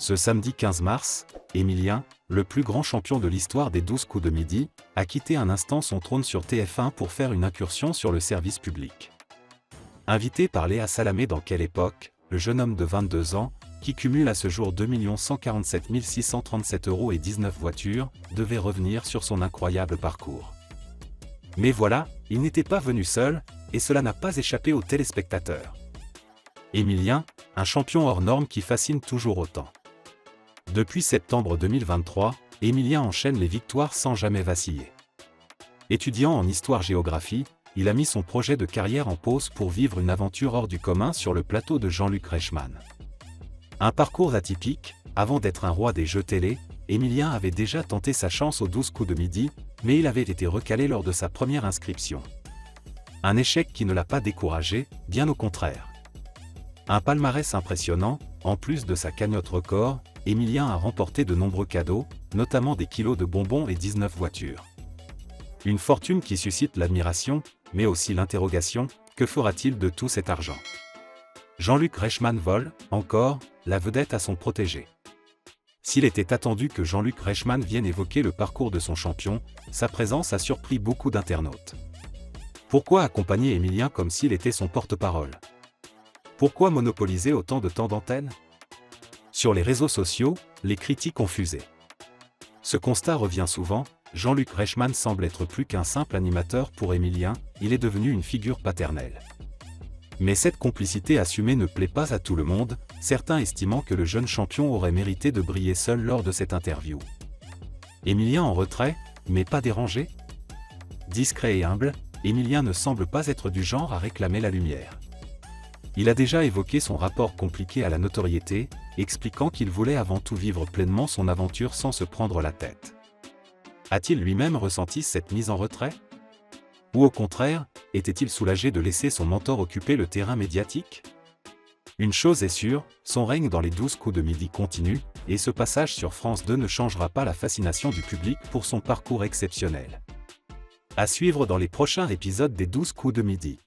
Ce samedi 15 mars, Emilien, le plus grand champion de l'histoire des 12 coups de midi, a quitté un instant son trône sur TF1 pour faire une incursion sur le service public. Invité par Léa Salamé dans Quelle époque, le jeune homme de 22 ans, qui cumule à ce jour 2 147 637 € et 19 voitures, devait revenir sur son incroyable parcours. Mais voilà, il n'était pas venu seul, et cela n'a pas échappé aux téléspectateurs. Emilien, un champion hors norme qui fascine toujours autant. Depuis septembre 2023, Emilien enchaîne les victoires sans jamais vaciller. Étudiant en histoire-géographie, il a mis son projet de carrière en pause pour vivre une aventure hors du commun sur le plateau de Jean-Luc Reichmann. Un parcours atypique, avant d'être un roi des jeux télé, Emilien avait déjà tenté sa chance aux 12 coups de midi, mais il avait été recalé lors de sa première inscription. Un échec qui ne l'a pas découragé, bien au contraire. Un palmarès impressionnant, en plus de sa cagnotte record, Emilien a remporté de nombreux cadeaux, notamment des kilos de bonbons et 19 voitures. Une fortune qui suscite l'admiration, mais aussi l'interrogation, que fera-t-il de tout cet argent? Jean-Luc Reichmann vole, encore, la vedette à son protégé. S'il était attendu que Jean-Luc Reichmann vienne évoquer le parcours de son champion, sa présence a surpris beaucoup d'internautes. Pourquoi accompagner Emilien comme s'il était son porte-parole? Pourquoi monopoliser autant de temps d'antenne? Sur les réseaux sociaux, les critiques ont fusé. Ce constat revient souvent, Jean-Luc Reichmann semble être plus qu'un simple animateur pour Emilien, il est devenu une figure paternelle. Mais cette complicité assumée ne plaît pas à tout le monde, certains estimant que le jeune champion aurait mérité de briller seul lors de cette interview. Emilien en retrait, mais pas dérangé? Discret et humble, Emilien ne semble pas être du genre à réclamer la lumière. Il a déjà évoqué son rapport compliqué à la notoriété, expliquant qu'il voulait avant tout vivre pleinement son aventure sans se prendre la tête. A-t-il lui-même ressenti cette mise en retrait? Ou au contraire, était-il soulagé de laisser son mentor occuper le terrain médiatique? Une chose est sûre, son règne dans les 12 coups de midi continue, et ce passage sur France 2 ne changera pas la fascination du public pour son parcours exceptionnel. À suivre dans les prochains épisodes des 12 coups de midi.